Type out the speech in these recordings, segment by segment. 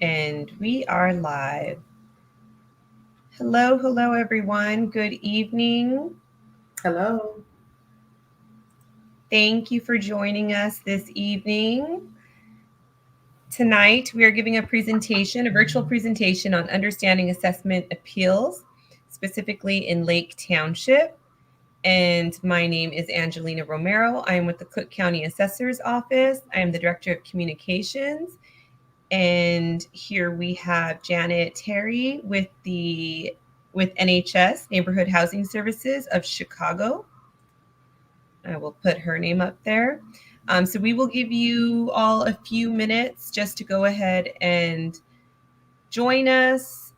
And we are live. Hello, everyone. Good evening. Hello. Thank you for joining us this evening. Tonight, we are giving a virtual presentation on understanding assessment appeals, specifically in Lake Township. And my name is Angelina Romero. I am with the Cook County Assessor's Office. I am the Director of Communications. And here we have Janet Terry with NHS Neighborhood Housing Services of Chicago. I will put her name up there. So we will give you all a few minutes just to go ahead and join us.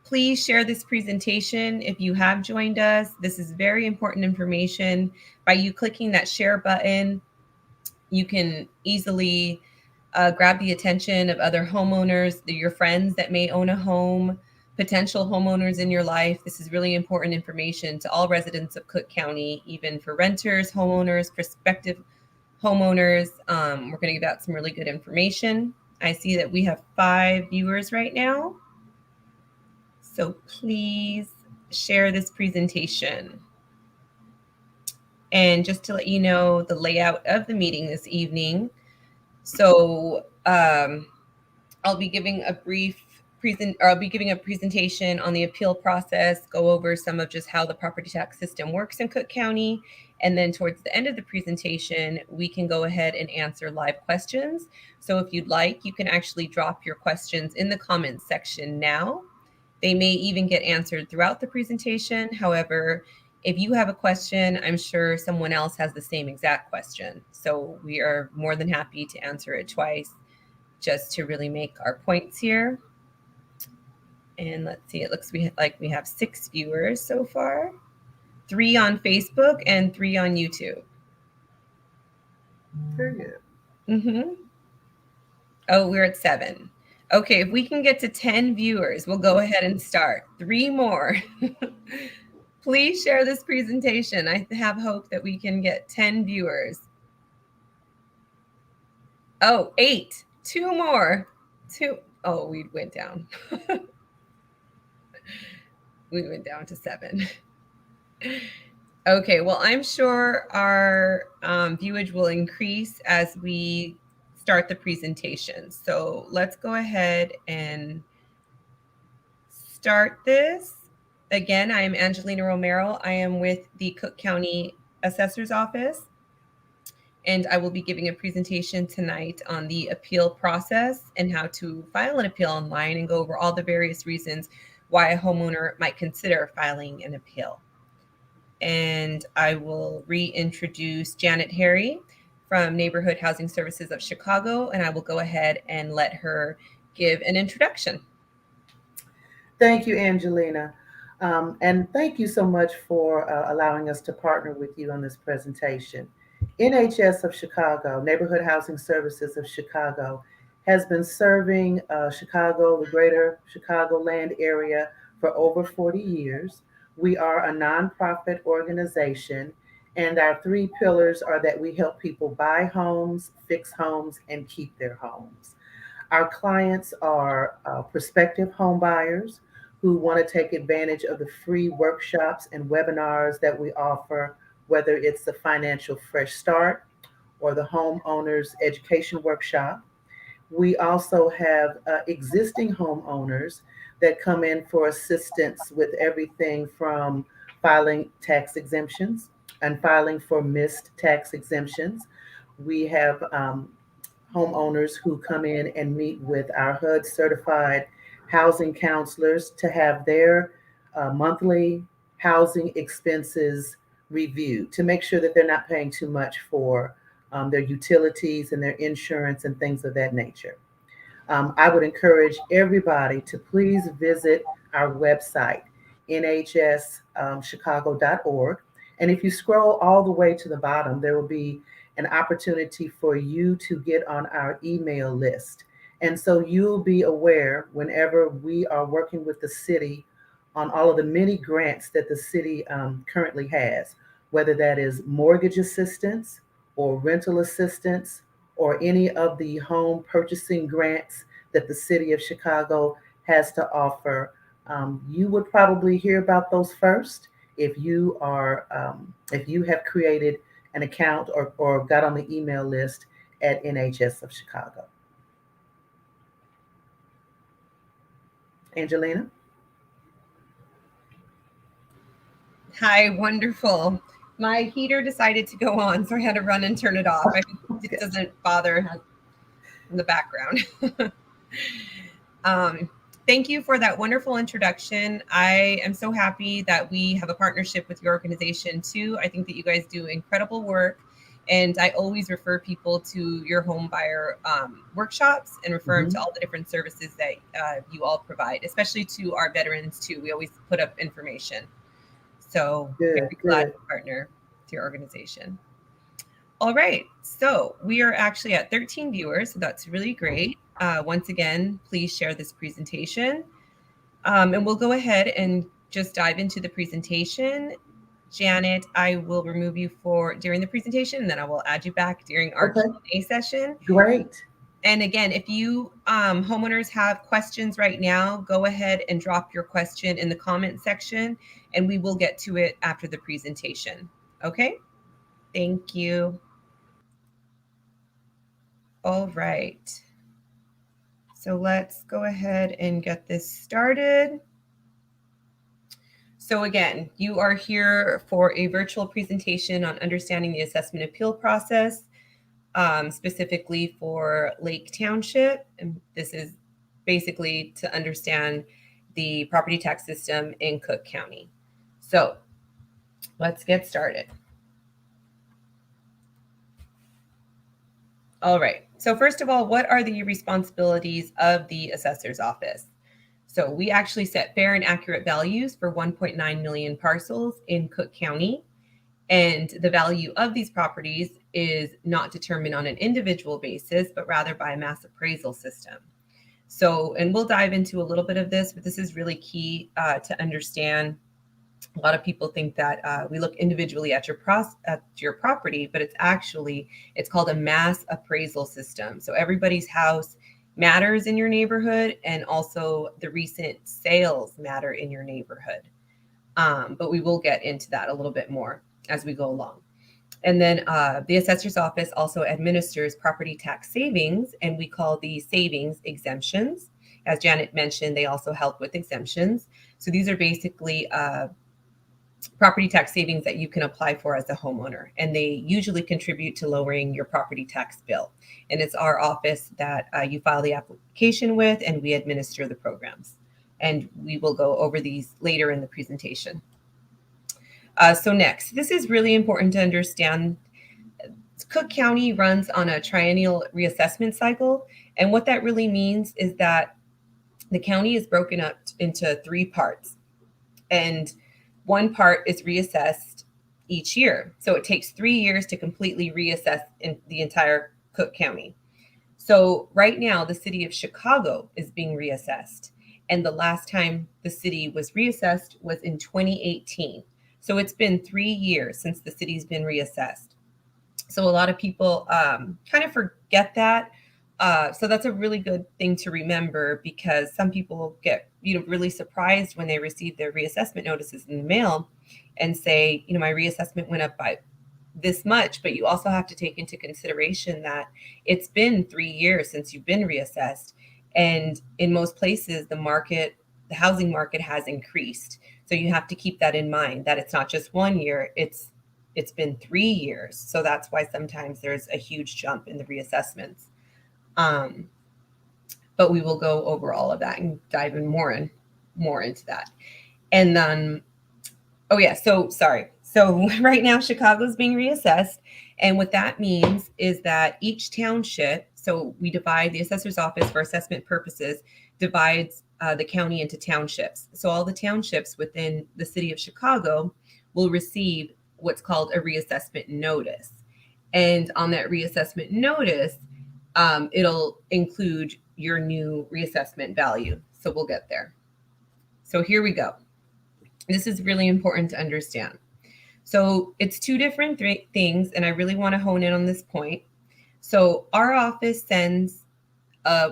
Please share this presentation if you have joined us. This is very important information. By you clicking that share button, you can easily grab the attention of other homeowners, your friends that may own a home, potential homeowners in your life. This is really important information to all residents of Cook County, even for renters, homeowners, prospective homeowners. We're going to give out some really good information. I see that we have 5 viewers right now. So please share this presentation. And just to let you know the layout of the meeting this evening. So I'll be giving a presentation on the appeal process, go over some of just how the property tax system works in Cook County. And then towards the end of the presentation, we can go ahead and answer live questions. So if you'd like, you can actually drop your questions in the comments section now. They may even get answered throughout the presentation. However, if you have a question, I'm sure someone else has the same exact question. So we are more than happy to answer it twice just to really make our points here. And let's see, it looks like we have 6 viewers so far, 3 on Facebook and 3 on YouTube. Very good. Mm-hmm. Oh, we're at 7. Okay, if we can get to 10 viewers, we'll go ahead and start. 3 more. Please share this presentation. I have hope that we can get 10 viewers. Oh, 8. 2 more. 2. Oh, we went down. We went down to 7. Okay, well, I'm sure our viewage will increase as we start the presentation. So let's go ahead and start this. Again, I am Angelina Romero. I am with the Cook County Assessor's Office, and I will be giving a presentation tonight on the appeal process and how to file an appeal online and go over all the various reasons why a homeowner might consider filing an appeal. And I will reintroduce Janet Harry from Neighborhood Housing Services of Chicago, and I will go ahead and let her give an introduction. Thank you, Angelina. And thank you so much for allowing us to partner with you on this presentation. NHS of Chicago, Neighborhood Housing Services of Chicago, has been serving Chicago, the greater Chicagoland area, for over 40 years. We are a nonprofit organization, and our 3 pillars are that we help people buy homes, fix homes, and keep their homes. Our clients are prospective home buyers who want to take advantage of the free workshops and webinars that we offer, whether it's the Financial Fresh Start or the Homeowners Education Workshop. We also have existing homeowners that come in for assistance with everything from filing tax exemptions and filing for missed tax exemptions. We have homeowners who come in and meet with our HUD certified housing counselors to have their monthly housing expenses reviewed to make sure that they're not paying too much for their utilities and their insurance and things of that nature. I would encourage everybody to please visit our website, nhs-chicago.org. And if you scroll all the way to the bottom, there will be an opportunity for you to get on our email list. And so you'll be aware whenever we are working with the city on all of the many grants that the city currently has, whether that is mortgage assistance or rental assistance or any of the home purchasing grants that the city of Chicago has to offer. You would probably hear about those first if you are if you have created an account or got on the email list at NHS of Chicago. Angelina? Hi, wonderful. My heater decided to go on, so I had to run and turn it off. I hope Okay. it doesn't bother in the background. Thank you for that wonderful introduction. I am so happy that we have a partnership with your organization too. I think that you guys do incredible work. And I always refer people to your home buyer workshops and refer them to all the different services that you all provide, especially to our veterans too. We always put up information. So Good, very glad good. to partner with your organization. All right, so we are actually at 13 viewers, so that's really great. Once again, please share this presentation. And we'll go ahead and just dive into the presentation. Janet, I will remove you during the presentation, and then I will add you back during our Okay, Q&A session. great. And again, if you homeowners have questions right now, go ahead and drop your question in the comment section, and we will get to it after the presentation. Okay, thank you. All right. So let's go ahead and get this started. So again, you are here for a virtual presentation on understanding the assessment appeal process, specifically for Lake Township. And this is basically to understand the property tax system in Cook County. So let's get started. All right. So first of all, what are the responsibilities of the assessor's office? So we actually set fair and accurate values for 1.9 million parcels in Cook County. And the value of these properties is not determined on an individual basis, but rather by a mass appraisal system. So, and we'll dive into a little bit of this, but this is really key to understand. A lot of people think that we look individually at your property, but it's called a mass appraisal system. So everybody's house matters in your neighborhood, and also the recent sales matter in your neighborhood. But we will get into that a little bit more as we go along. And then the assessor's office also administers property tax savings, and we call these savings exemptions. As Janet mentioned, they also help with exemptions. So these are basically property tax savings that you can apply for as a homeowner, and they usually contribute to lowering your property tax bill. And it's our office that you file the application with, and we administer the programs. And we will go over these later in the presentation. So next, this is really important to understand. Cook County runs on a triennial reassessment cycle, and what that really means is that the county is broken up into three parts, and one part is reassessed each year. So it takes 3 years to completely reassess in the entire Cook County. So right now, the city of Chicago is being reassessed, and the last time the city was reassessed was in 2018. So it's been 3 years since the city's been reassessed. So a lot of people kind of forget that. So that's a really good thing to remember, because some people get really surprised when they receive their reassessment notices in the mail and say, my reassessment went up by this much. But you also have to take into consideration that it's been 3 years since you've been reassessed, and in most places the housing market has increased. So you have to keep that in mind, that it's not just 1 year, it's been 3 years. So that's why sometimes there's a huge jump in the reassessments. But we will go over all of that and dive in more into that. And then, So right now Chicago's being reassessed. And what that means is that each township, so we divide the assessor's office for assessment purposes, divides the county into townships. So all the townships within the city of Chicago will receive what's called a reassessment notice. And on that reassessment notice, it'll include your new reassessment value. So we'll get there. So here we go. This is really important to understand. So it's two different things, and I really want to hone in on this point. So our office sends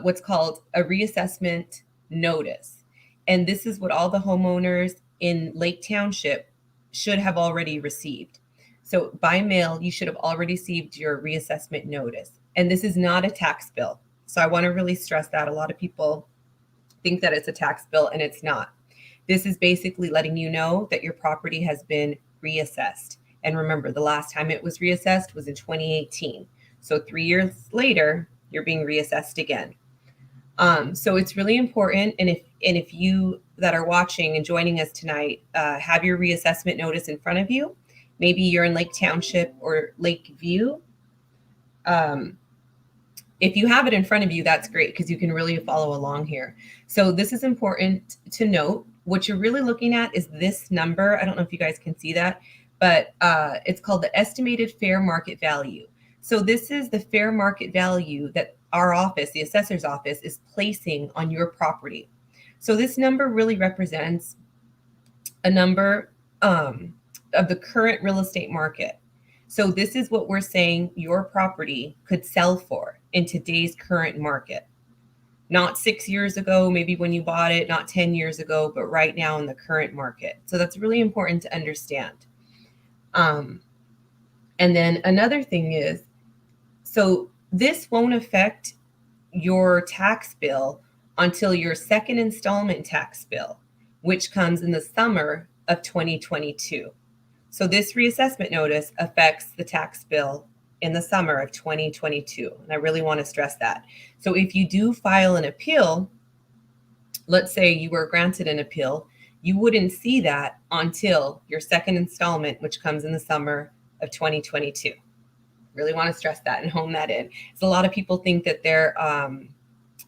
what's called a reassessment notice. And this is what all the homeowners in Lake Township should have already received. So by mail, you should have already received your reassessment notice. And this is not a tax bill. So I want to really stress that. A lot of people think that it's a tax bill, and it's not. This is basically letting you know that your property has been reassessed. And remember, the last time it was reassessed was in 2018. So 3 years later, you're being reassessed again. So it's really important. And if you that are watching and joining us tonight have your reassessment notice in front of you, maybe you're in Lake Township or Lake View. If you have it in front of you, that's great because you can really follow along here. So this is important to note. What you're really looking at is this number. I don't know if you guys can see that, but it's called the estimated fair market value. So this is the fair market value that our office, the assessor's office, is placing on your property. So this number really represents a number of the current real estate market. So this is what we're saying your property could sell for in today's current market. Not 6 years ago, maybe when you bought it, not 10 years ago, but right now in the current market. So that's really important to understand. And then another thing is, so this won't affect your tax bill until your second installment tax bill, which comes in the summer of 2022. So this reassessment notice affects the tax bill in the summer of 2022. And I really want to stress that. So if you do file an appeal, let's say you were granted an appeal, you wouldn't see that until your second installment, which comes in the summer of 2022. Really want to stress that and hone that in. So a lot of people think that they're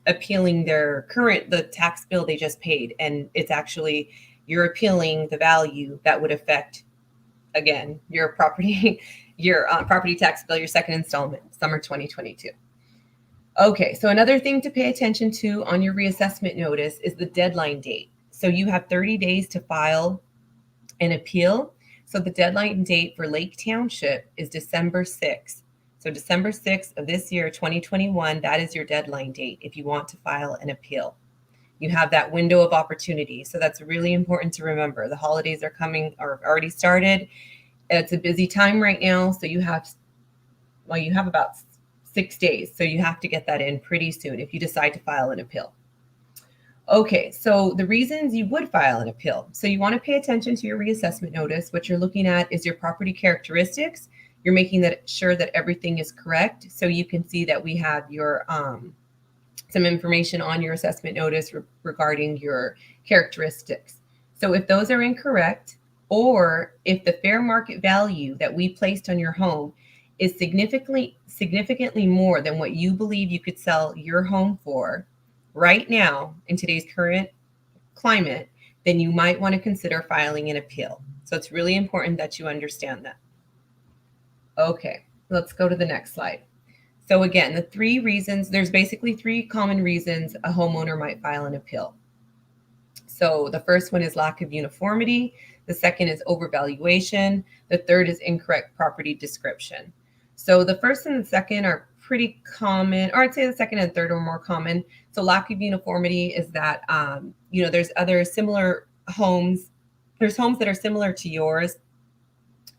appealing the tax bill they just paid, and it's actually you're appealing the value that would affect, again, your property, your property tax bill, your second installment, summer 2022. Okay, so another thing to pay attention to on your reassessment notice is the deadline date. So you have 30 days to file an appeal. So the deadline date for Lake Township is December 6th. So December 6th of this year, 2021, that is your deadline date if you want to file an appeal. You have that window of opportunity. So that's really important to remember. The holidays are coming or already started. It's a busy time right now. So you have about 6 days. So you have to get that in pretty soon if you decide to file an appeal. Okay, so the reasons you would file an appeal. So you want to pay attention to your reassessment notice. What you're looking at is your property characteristics. You're making sure that everything is correct. So you can see that we have your some information on your assessment notice regarding your characteristics. So if those are incorrect, or if the fair market value that we placed on your home is significantly more than what you believe you could sell your home for right now in today's current climate, then you might want to consider filing an appeal. So it's really important that you understand that. Okay, let's go to the next slide. So again, the 3 reasons, there's basically 3 common reasons a homeowner might file an appeal. So the first one is lack of uniformity. The second is overvaluation. The third is incorrect property description. So the first and the second are pretty common, or I'd say the second and third are more common. So lack of uniformity is that, there's other similar homes. There's homes that are similar to yours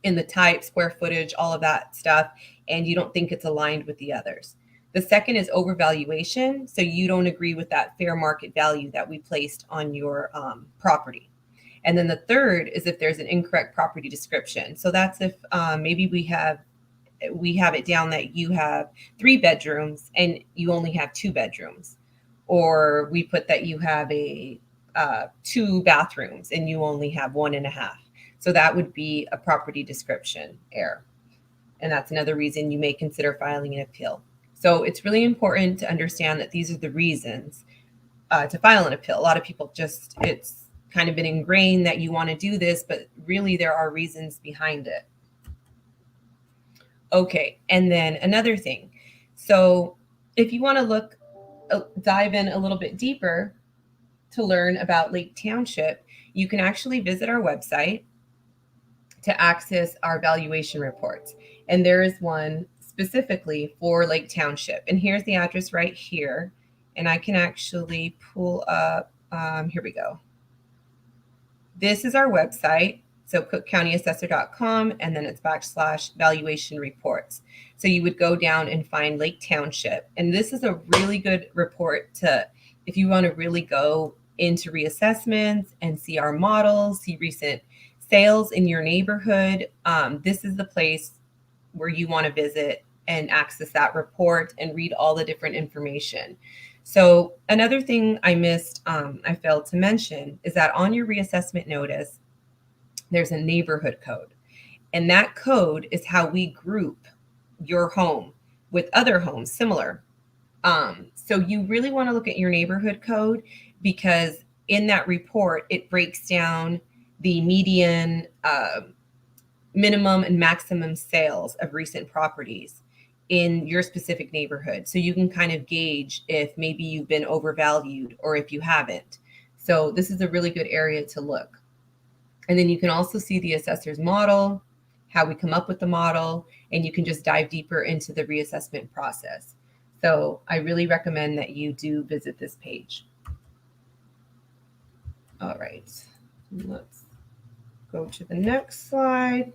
in the type, square footage, all of that stuff, and you don't think it's aligned with the others. The second is overvaluation. So you don't agree with that fair market value that we placed on your property. And then the third is if there's an incorrect property description. So that's if maybe we have it down that you have 3 bedrooms and you only have 2 bedrooms, or we put that you have 2 bathrooms and you only have 1.5. So that would be a property description error. And that's another reason you may consider filing an appeal. So it's really important to understand that these are the reasons to file an appeal. A lot of people it's kind of been ingrained that you want to do this, but really there are reasons behind it. Okay, and then another thing. So if you want to dive in a little bit deeper to learn about Lake Township, you can actually visit our website to access our valuation reports. And there is one specifically for Lake Township. And here's the address right here. and I can actually pull up, here we go. This is our website. So cookcountyassessor.com, and then it's /valuation reports. So you would go down and find Lake Township. And this is a really good report to, if you want to really go into reassessments and see our models, see recent sales in your neighborhood. This is the place where you want to visit and access that report and read all the different information. So another thing I missed, I failed to mention, is that on your reassessment notice, there's a neighborhood code. And that code is how we group your home with other homes similar. So you really want to look at your neighborhood code, because in that report, it breaks down the median, minimum and maximum sales of recent properties in your specific neighborhood. So you can kind of gauge if maybe you've been overvalued or if you haven't. So this is a really good area to look. And then you can also see the assessor's model, how we come up with the model, and you can just dive deeper into the reassessment process. So I really recommend that you do visit this page. All right, let's go to the next slide.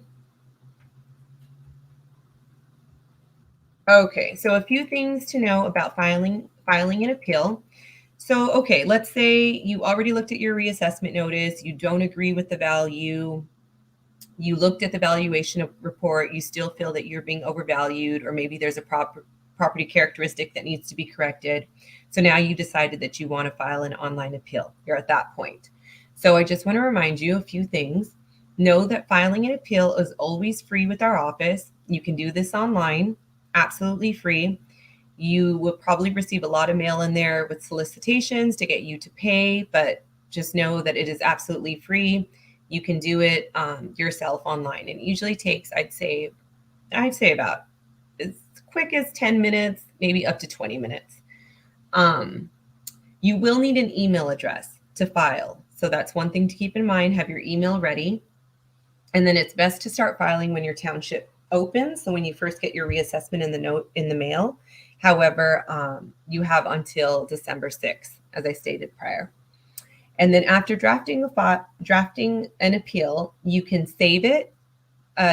Okay, so a few things to know about filing an appeal. So, okay, let's say you already looked at your reassessment notice, you don't agree with the value, you looked at the valuation report, you still feel that you're being overvalued, or maybe there's a property characteristic that needs to be corrected. So now you decided that you want to file an online appeal. You're at that point. So I just want to remind you a few things. Know that filing an appeal is always free with our office. You can do this online, absolutely free. You will probably receive a lot of mail in there with solicitations to get you to pay, but just know that it is absolutely free. You can do it yourself online. And it usually takes, I'd say about as quick as 10 minutes, maybe up to 20 minutes. You will need an email address to file. So that's one thing to keep in mind. Have your email ready. And then it's best to start filing when your township opens. So when you first get your reassessment in the mail. However, you have until December 6th, as I stated prior. And then after drafting an appeal, you can save it,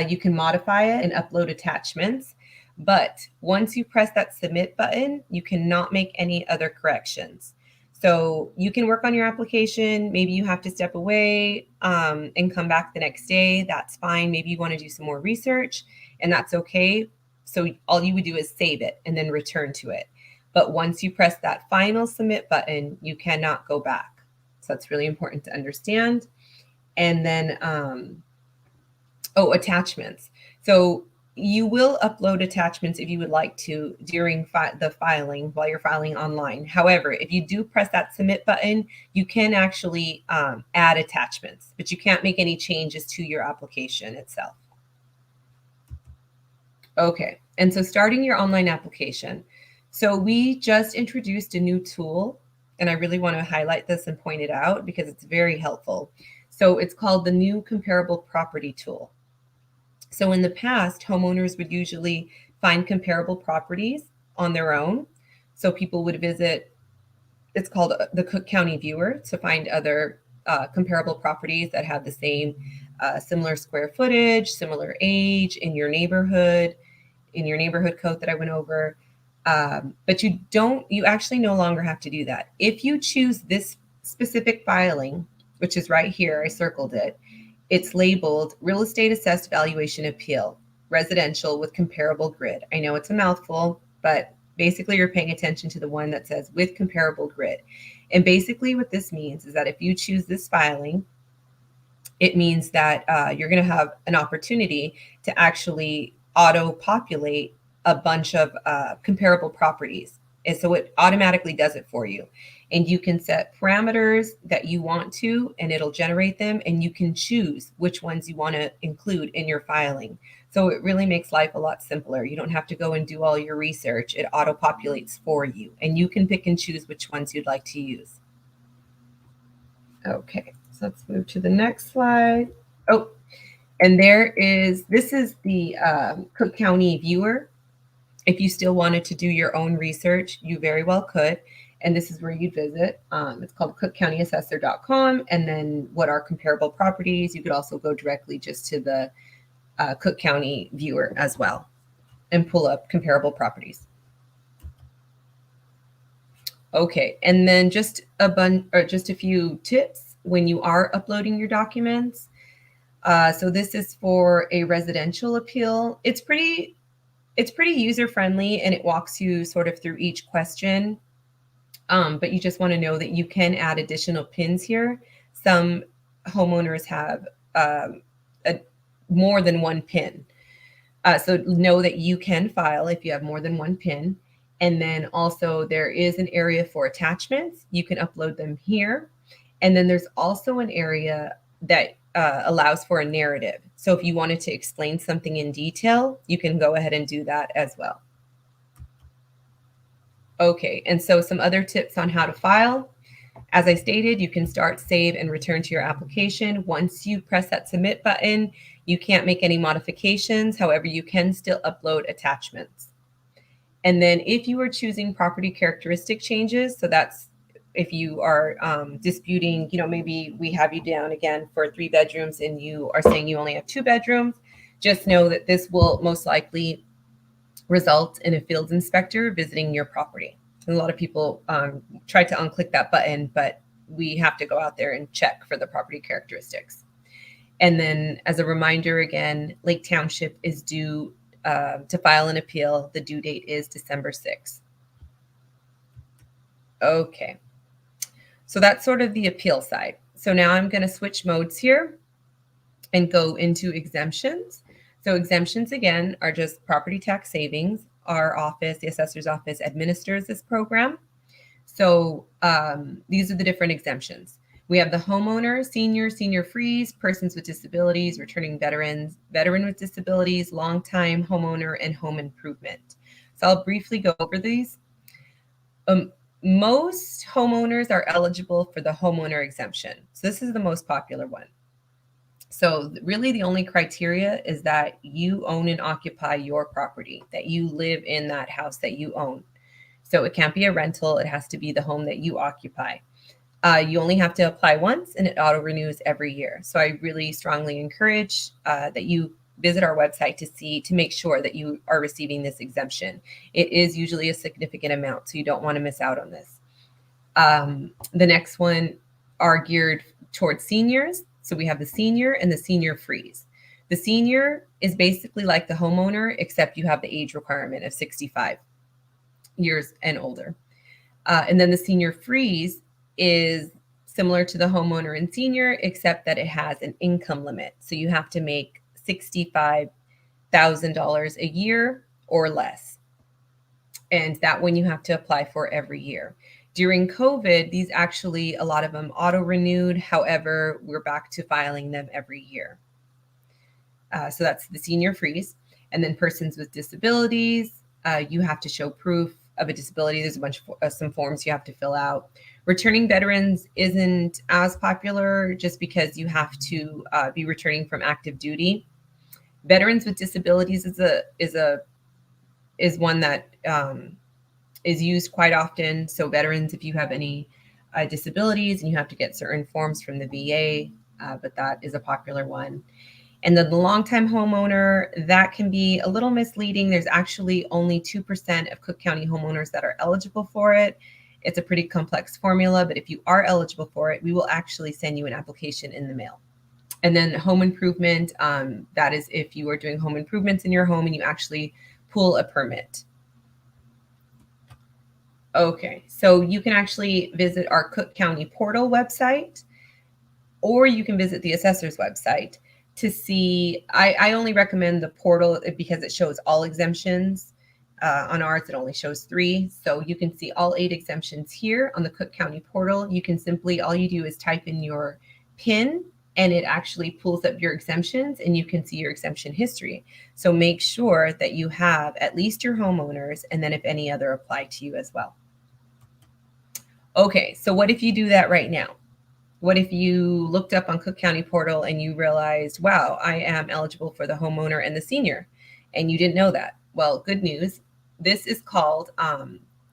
you can modify it and upload attachments. But once you press that submit button, you cannot make any other corrections. So you can work on your application. Maybe you have to step away and come back the next day. That's fine. Maybe you want to do some more research, and that's okay. So all you would do is save it and then return to it. But once you press that final submit button, you cannot go back. So that's really important to understand. And then, attachments. So you will upload attachments if you would like to during the filing while you're filing online. However, if you do press that submit button, you can actually add attachments, but you can't make any changes to your application itself. Okay, and so starting your online application. So we just introduced a new tool, and I really want to highlight this and point it out because it's very helpful. So it's called the new comparable property tool. So in the past, homeowners would usually find comparable properties on their own. So people would visit, it's called the Cook County Viewer, to find other comparable properties that have the same similar square footage, similar age in your neighborhood code that I went over. But you actually no longer have to do that. If you choose this specific filing, which is right here, I circled it, it's labeled Real Estate Assessed Valuation Appeal, Residential with Comparable Grid. I know it's a mouthful, but basically you're paying attention to the one that says with comparable grid. And basically what this means is that if you choose this filing, it means that you're going to have an opportunity to actually auto-populate a bunch of comparable properties. And so it automatically does it for you. And you can set parameters that you want to, and it'll generate them, and you can choose which ones you want to include in your filing. So it really makes life a lot simpler. You don't have to go and do all your research. It auto-populates for you, and you can pick and choose which ones you'd like to use. Okay, so let's move to the next slide. Oh, and this is the Cook County Viewer. If you still wanted to do your own research, you very well could. And this is where you'd visit. It's called cookcountyassessor.com. And then what are comparable properties? You could also go directly just to the Cook County viewer as well and pull up comparable properties. Okay, and then just a few tips when you are uploading your documents. So this is for a residential appeal. It's pretty user friendly, and it walks you sort of through each question. But you just want to know that you can add additional pins here. Some homeowners have more than one pin. So know that you can file if you have more than one pin. And then also there is an area for attachments. You can upload them here. And then there's also an area that allows for a narrative. So if you wanted to explain something in detail, you can go ahead and do that as well. Okay, and so some other tips on how to file. As I stated, you can start, save, and return to your application. Once you press that submit button, you can't make any modifications. However, you can still upload attachments. And then if you are choosing property characteristic changes, so that's if you are disputing, maybe we have you down again for 3 bedrooms and you are saying you only have 2 bedrooms, just know that this will most likely result in a field inspector visiting your property. And a lot of people try to unclick that button, but we have to go out there and check for the property characteristics. And then as a reminder, again, Lake Township is due to file an appeal. The due date is December 6th. Okay, so that's sort of the appeal side. So now I'm going to switch modes here and go into exemptions. So exemptions, again, are just property tax savings. Our office, the assessor's office, administers this program. So these are the different exemptions. We have the homeowner, senior freeze, persons with disabilities, returning veterans, veteran with disabilities, longtime homeowner, and home improvement. So I'll briefly go over these. Most homeowners are eligible for the homeowner exemption. So this is the most popular one. So really the only criteria is that you own and occupy your property, that you live in that house that you own. So it can't be a rental. It has to be the home that you occupy. You only have to apply once and it auto renews every year. So I really strongly encourage that you visit our website to make sure that you are receiving this exemption. It is usually a significant amount, so you don't want to miss out on this. The next one are geared towards seniors. So we have the senior and the senior freeze. The senior is basically like the homeowner, except you have the age requirement of 65 years and older. And then the senior freeze is similar to the homeowner and senior, except that it has an income limit. So you have to make $65,000 a year or less. And that one you have to apply for every year. During COVID, these actually, a lot of them auto-renewed. However, we're back to filing them every year. So that's the senior freeze. And then persons with disabilities, you have to show proof of a disability. There's a bunch of some forms you have to fill out. Returning veterans isn't as popular just because you have to be returning from active duty. Veterans with disabilities is one that is used quite often. So veterans, if you have any disabilities and you have to get certain forms from the VA, but that is a popular one. And then the longtime homeowner, that can be a little misleading. There's actually only 2% of Cook County homeowners that are eligible for it. It's a pretty complex formula, but if you are eligible for it, we will actually send you an application in the mail. And then home improvement, that is if you are doing home improvements in your home and you actually pull a permit. Okay, so you can actually visit our Cook County portal website, or you can visit the assessor's website to see. I only recommend the portal because it shows all exemptions. On ours, it only shows 3. So you can see all 8 exemptions here on the Cook County portal. You can simply, all you do is type in your PIN and it actually pulls up your exemptions and you can see your exemption history. So make sure that you have at least your homeowners and then if any other apply to you as well. Okay, so what if you do that right now? What if you looked up on Cook County portal and you realized, wow, I am eligible for the homeowner and the senior, and you didn't know that? Well, good news. This is called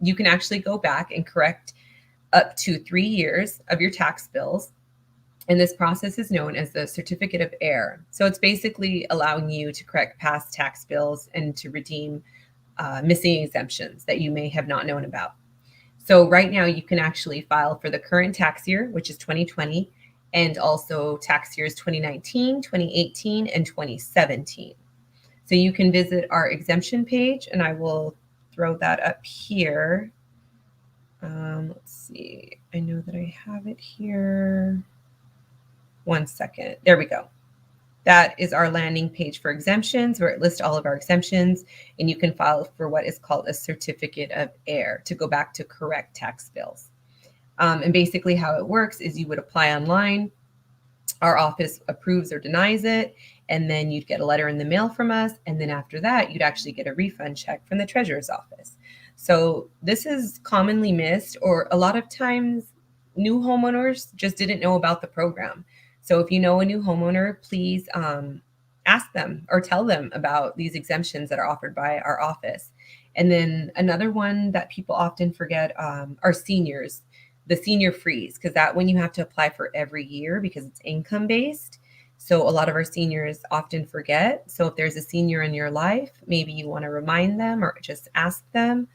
you can actually go back and correct up to 3 years of your tax bills. And this process is known as the certificate of error. So it's basically allowing you to correct past tax bills and to redeem missing exemptions that you may have not known about. So right now you can actually file for the current tax year, which is 2020, and also tax years 2019, 2018, and 2017. So you can visit our exemption page, and I will throw that up here. Let's see. I know that I have it here. 1 second. There we go. That is our landing page for exemptions, where it lists all of our exemptions, and you can file for what is called a certificate of error to go back to correct tax bills. And basically how it works is you would apply online, our office approves or denies it, and then you'd get a letter in the mail from us, and then after that, you'd actually get a refund check from the treasurer's office. So this is commonly missed, or a lot of times new homeowners just didn't know about the program. So if you know a new homeowner, please ask them or tell them about these exemptions that are offered by our office. And then another one that people often forget are seniors, the senior freeze, because that one you have to apply for every year because it's income based. So a lot of our seniors often forget. So if there's a senior in your life, maybe you want to remind them or just ask them.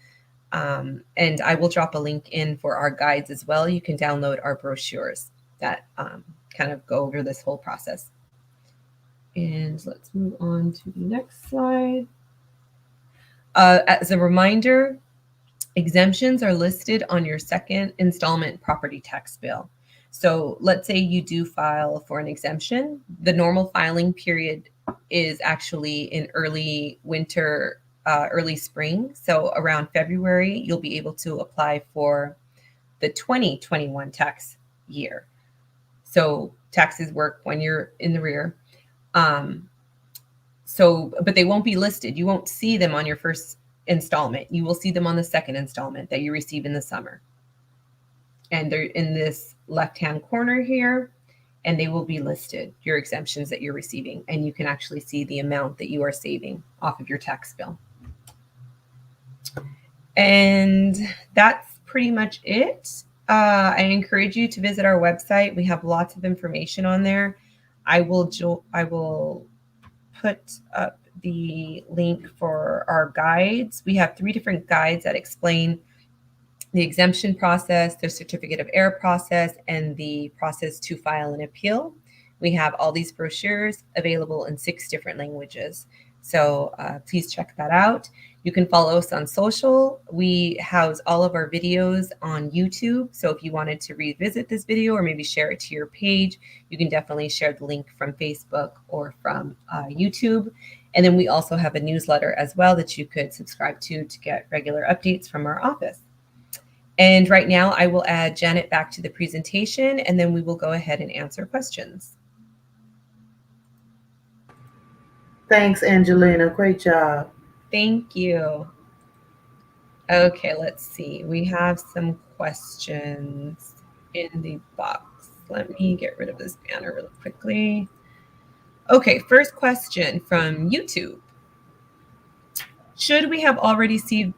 And I will drop a link in for our guides as well. You can download our brochures that kind of go over this whole process. And let's move on to the next slide. As a reminder, exemptions are listed on your second installment property tax bill. So let's say you do file for an exemption. The normal filing period is actually in early winter, early spring. So around February, you'll be able to apply for the 2021 tax year. So taxes work when you're in the rear. But they won't be listed. You won't see them on your first installment. You will see them on the second installment that you receive in the summer. And they're in this left-hand corner here, and they will be listed, your exemptions that you're receiving. And you can actually see the amount that you are saving off of your tax bill. And that's pretty much it. I encourage you to visit our website. We have lots of information on there. I will put up the link for our guides. We have 3 different guides that explain the exemption process, the certificate of error process, and the process to file an appeal. We have all these brochures available in 6 different languages. So please check that out. You can follow us on social. We house all of our videos on YouTube. So if you wanted to revisit this video or maybe share it to your page, you can definitely share the link from Facebook or from YouTube. And then we also have a newsletter as well that you could subscribe to get regular updates from our office. And right now I will add Janet back to the presentation, and then we will go ahead and answer questions. Thanks, Angelina. Great job. Thank you. Okay, let's see. We have some questions in the box. Let me get rid of this banner really quickly. Okay, first question from YouTube. Should we have already received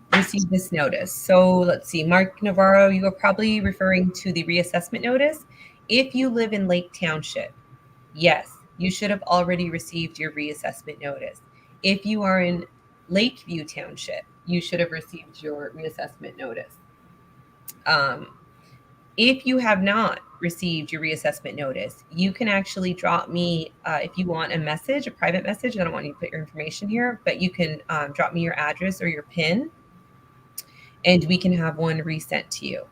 this notice? So let's see, Mark Navarro, you are probably referring to the reassessment notice. If you live in Lake Township, yes, you should have already received your reassessment notice. If you are in Lakeview Township, you should have received your reassessment notice. If you have not received your reassessment notice, you can actually drop me, if you want a message, a private message. I don't want you to put your information here, but you can drop me your address or your PIN, and we can have one resent to you.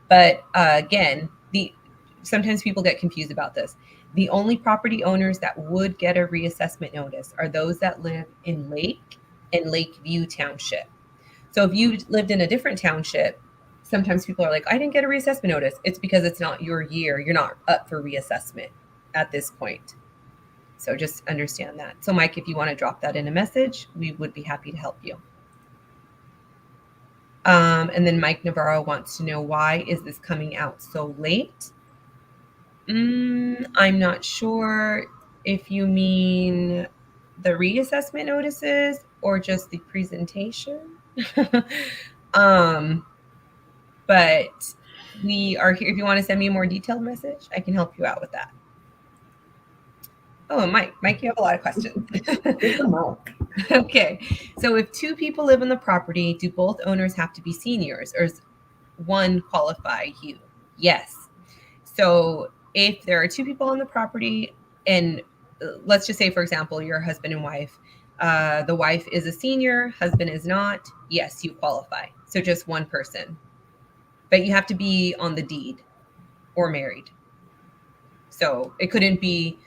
But again, sometimes people get confused about this. The only property owners that would get a reassessment notice are those that live in Lake and Lakeview Township. So if you lived in a different township, sometimes people are like, I didn't get a reassessment notice. It's because it's not your year. You're not up for reassessment at this point. So just understand that. So Mike, if you want to drop that in a message, we would be happy to help you. And then Mike Navarro wants to know, why is this coming out so late? I'm not sure if you mean the reassessment notices or just the presentation. but we are here. If you want to send me a more detailed message, I can help you out with that. Oh, Mike, you have a lot of questions. Okay, so if two people live on the property, do both owners have to be seniors, or does one qualify you? Yes. So if there are two people on the property, and let's just say, for example, you're husband and wife, the wife is a senior, husband is not, yes, you qualify. So just one person, but you have to be on the deed or married. So it couldn't be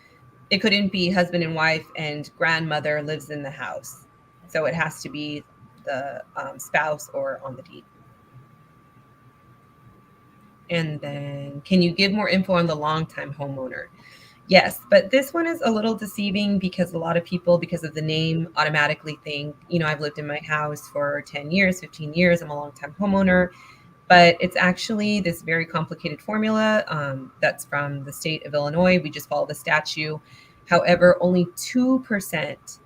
husband and wife and grandmother lives in the house. So it has to be the spouse or on the deed. And then, can you give more info on the long-time homeowner? Yes, but this one is a little deceiving because a lot of people, because of the name, automatically think, I've lived in my house for 10 years, 15 years, I'm a long-time homeowner. But it's actually this very complicated formula that's from the state of Illinois. We just follow the statute. However, only 2%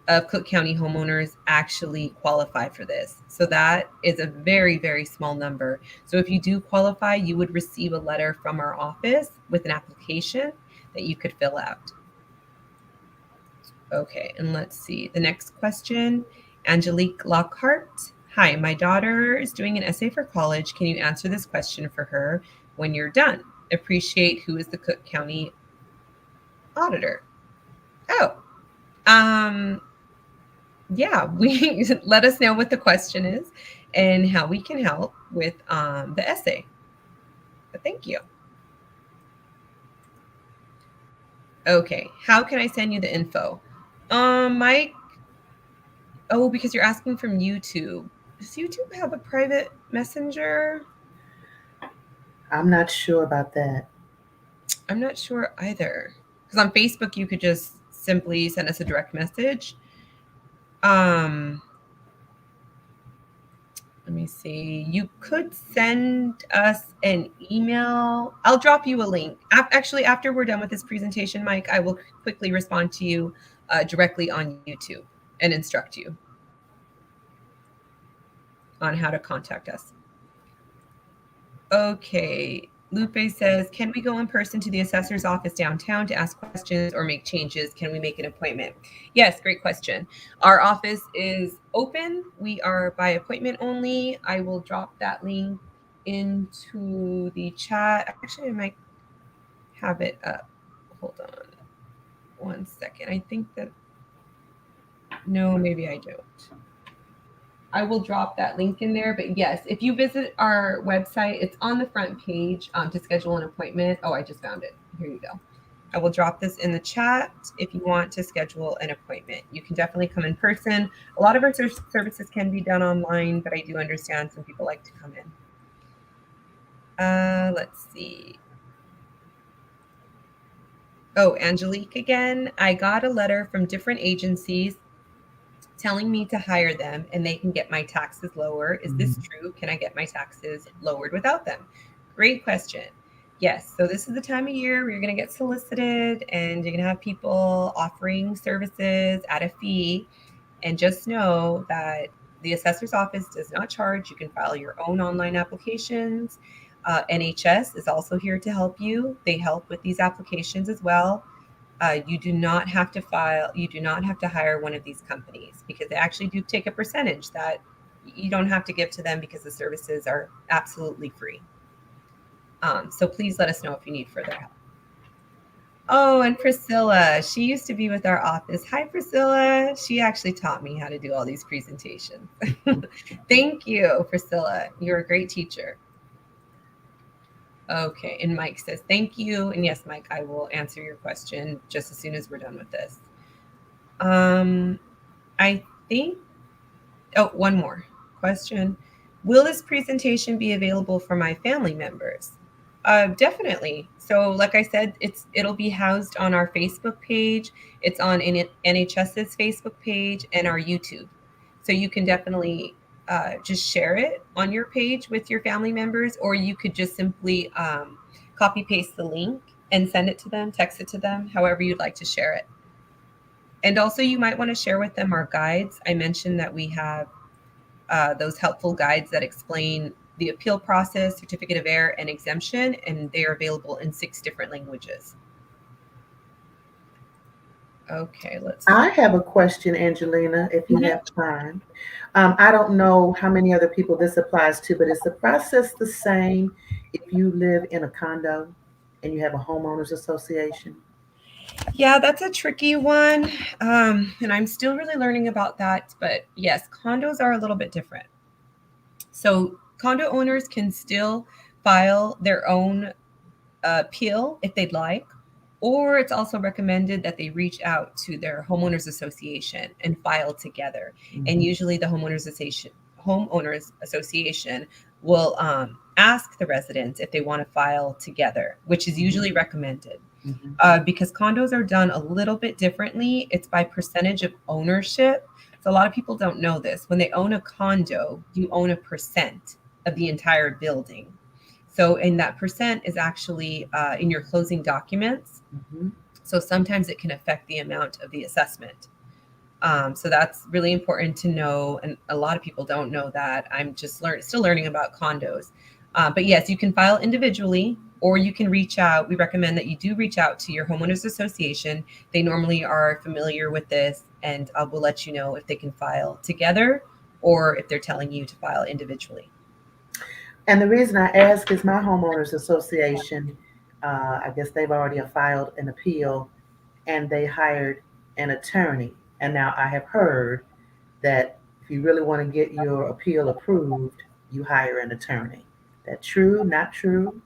of Cook County homeowners actually qualify for this. So that is a very, very small number. So if you do qualify, you would receive a letter from our office with an application that you could fill out. Okay, and let's see. The next question, Angelique Lockhart. Hi, my daughter is doing an essay for college. Can you answer this question for her when you're done? Appreciate. Who is the Cook County auditor? Oh, yeah, we let us know what the question is and how we can help with the essay. But thank you. Okay, how can I send you the info? Mike, oh, because you're asking from YouTube. Does YouTube have a private messenger? I'm not sure about that. I'm not sure either. Because on Facebook, you could just simply send us a direct message. Let me see. You could send us an email. I'll drop you a link. Actually, after we're done with this presentation, Mike, I will quickly respond to you directly on YouTube and instruct you on how to contact us. Okay. Lupe says, can we go in person to the assessor's office downtown to ask questions or make changes? Can we make an appointment? Yes, great question. Our office is open. We are by appointment only. I will drop that link into the chat. Actually, I might have it up. Hold on one second. I think that, no, maybe I don't. I will drop that link in there. But yes, if you visit our website, it's on the front page to schedule an appointment. Oh, I just found it. Here you go. I will drop this in the chat if you want to schedule an appointment. You can definitely come in person. A lot of our services can be done online, but I do understand some people like to come in. Let's see. Oh, Angelique again. I got a letter from different agencies telling me to hire them and they can get my taxes lower. Is this true? Can I get my taxes lowered without them? Great question. Yes. So this is the time of year where you're going to get solicited and you're going to have people offering services at a fee. And just know that the assessor's office does not charge. You can file your own online applications. NHS is also here to help you. They help with these applications as well. You do not have to hire one of these companies because they actually do take a percentage that you don't have to give to them because the services are absolutely free. So please let us know if you need further help. Oh, and Priscilla, she used to be with our office. Hi, Priscilla. She actually taught me how to do all these presentations. Thank you, Priscilla. You're a great teacher. Okay, and Mike says, thank you. And yes, Mike, I will answer your question just as soon as we're done with this. I think, one more question. Will this presentation be available for my family members? Definitely. So like I said, it'll be housed on our Facebook page. It's on NHS's Facebook page and our YouTube. So you can definitely just share it on your page with your family members, or you could just simply copy paste the link and send it to them, text it to them, however you'd like to share it. And also you might want to share with them our guides. I mentioned that we have those helpful guides that explain the appeal process, certificate of error, and exemption, and they are available in 6 different languages. Okay, let's see. I have a question, Angelina, if you have time. I don't know how many other people this applies to, but is the process the same if you live in a condo and you have a homeowners association? Yeah, that's a tricky one. And I'm still really learning about that. But yes, condos are a little bit different. So condo owners can still file their own appeal if they'd like, or it's also recommended that they reach out to their homeowners association and file together. And usually the homeowners association will ask the residents if they want to file together, which is usually recommended. Because condos are done a little bit differently. It's by percentage of ownership. So a lot of people don't know this. When they own a condo, you own a percent of the entire building. So, and that percent is actually in your closing documents. So sometimes it can affect the amount of the assessment. So that's really important to know. And a lot of people don't know that. I'm just still learning about condos. But yes, you can file individually, or you can reach out. We recommend that you do reach out to your homeowners association. They normally are familiar with this, and we'll let you know if they can file together or if they're telling you to file individually. And the reason I ask is my homeowners association, I guess they've already filed an appeal and they hired an attorney. And now I have heard that if you really want to get your appeal approved, you hire an attorney. That true? Not true?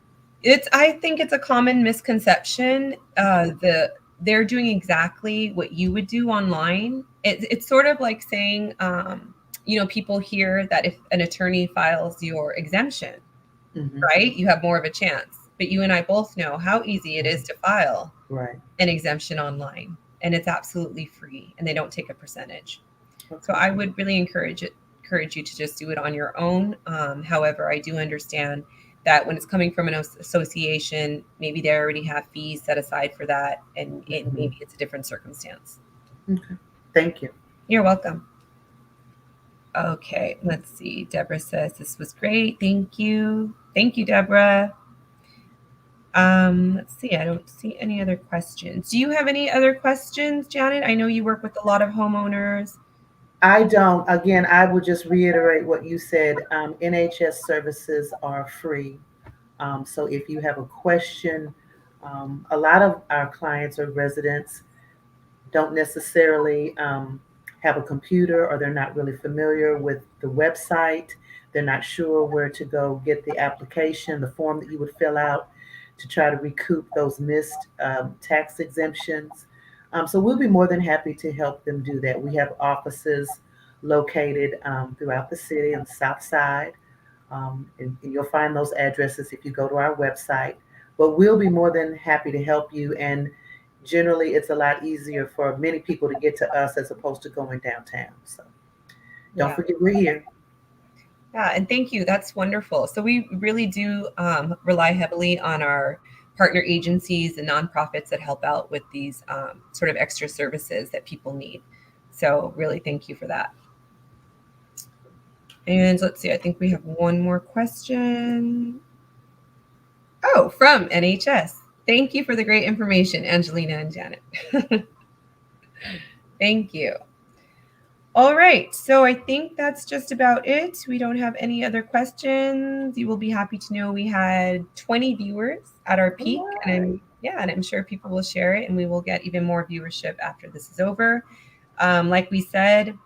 I think it's a common misconception. They're doing exactly what you would do online. It's sort of like saying, people hear that if an attorney files your exemption, right, you have more of a chance. But you and I both know how easy it is to file an exemption online, and it's absolutely free, and they don't take a percentage. So I would really encourage you to just do it on your own. However, I do understand that when it's coming from an association, maybe they already have fees set aside for that, and maybe it's a different circumstance. Okay. Thank you. You're welcome. Okay, let's see. Deborah says this was great. Thank you. Thank you, Deborah. Let's see. I don't see any other questions. Do you have any other questions, Janet? I know you work with a lot of homeowners. I don't. Again, I would just reiterate what you said. NHS services are free. So if you have a question, a lot of our clients or residents don't necessarily have a computer, or they're not really familiar with the website. They're not sure where to go get the application, the form that you would fill out to try to recoup those missed tax exemptions. So we'll be more than happy to help them do that. We have offices located throughout the city on the south side. And you'll find those addresses if you go to our website. But we'll be more than happy to help you. And generally, it's a lot easier for many people to get to us as opposed to going downtown. So don't forget we're here. Yeah, and thank you. That's wonderful. So we really do rely heavily on our partner agencies and nonprofits that help out with these sort of extra services that people need. So really, thank you for that. And let's see, I think we have one more question. Oh, from NHS. Thank you for the great information, Angelina and Janet. Thank you. All right, so I think that's just about it. We don't have any other questions. You will be happy to know we had 20 viewers at our peak, and I'm sure people will share it, and we will get even more viewership after this is over. Like we said,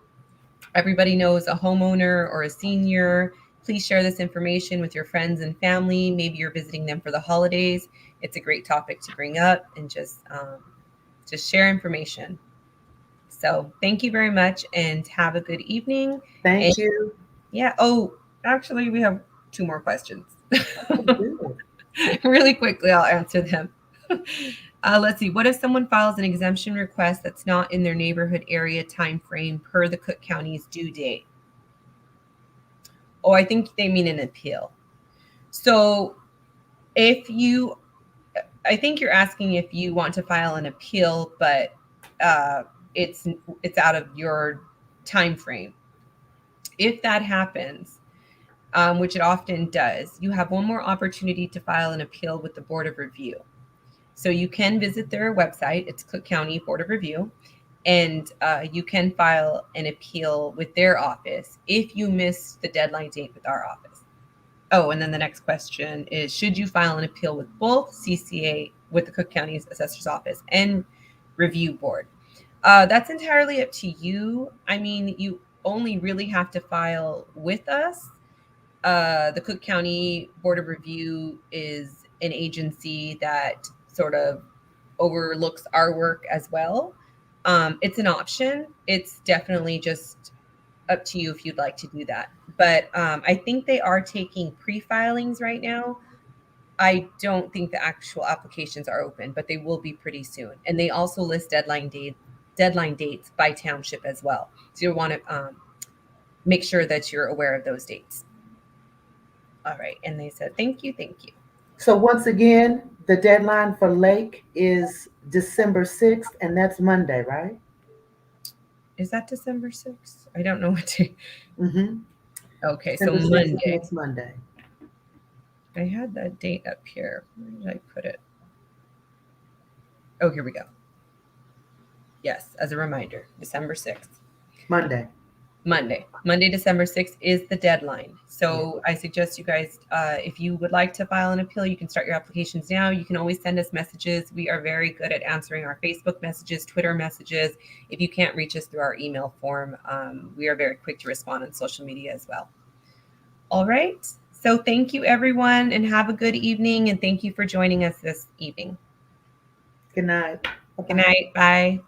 everybody knows a homeowner or a senior. Please share this information with your friends and family. Maybe you're visiting them for the holidays. It's a great topic to bring up, and just share information. So thank you very much, and have a good evening. Thank you. Yeah. Oh, actually, we have 2 more questions. Really quickly, I'll answer them. Let's see. What if someone files an exemption request that's not in their neighborhood area time frame per the Cook County's due date? Oh, I think they mean an appeal. So I think you're asking if you want to file an appeal, but it's out of your time frame. If that happens, which it often does, you have one more opportunity to file an appeal with the Board of Review. So you can visit their website. It's Cook County Board of Review. And you can file an appeal with their office if you miss the deadline date with our office. Oh, and then the next question is, should you file an appeal with both CCA, with the Cook County's Assessor's Office, and Review Board? That's entirely up to you. I mean, you only really have to file with us. The Cook County Board of Review is an agency that sort of overlooks our work as well. It's an option. It's definitely just up to you if you'd like to do that. But I think they are taking pre-filings right now. I don't think the actual applications are open, but they will be pretty soon. And they also list deadline dates by township as well. So you'll want to make sure that you're aware of those dates. All right. And they said, thank you. Thank you. So once again, the deadline for Lake is December 6th, and that's Monday, right? Is that December 6th? I don't know what day. Mm-hmm. Okay, December so 6th is Monday. next Monday. I had that date up here. Where did I put it? Oh, here we go. Yes, as a reminder, December 6th. Monday, December 6th is the deadline. So I suggest you guys, if you would like to file an appeal, you can start your applications now. You can always send us messages. We are very good at answering our Facebook messages, Twitter messages. If you can't reach us through our email form, we are very quick to respond on social media as well. All right. So thank you, everyone, and have a good evening. And thank you for joining us this evening. good night. Good night. Bye.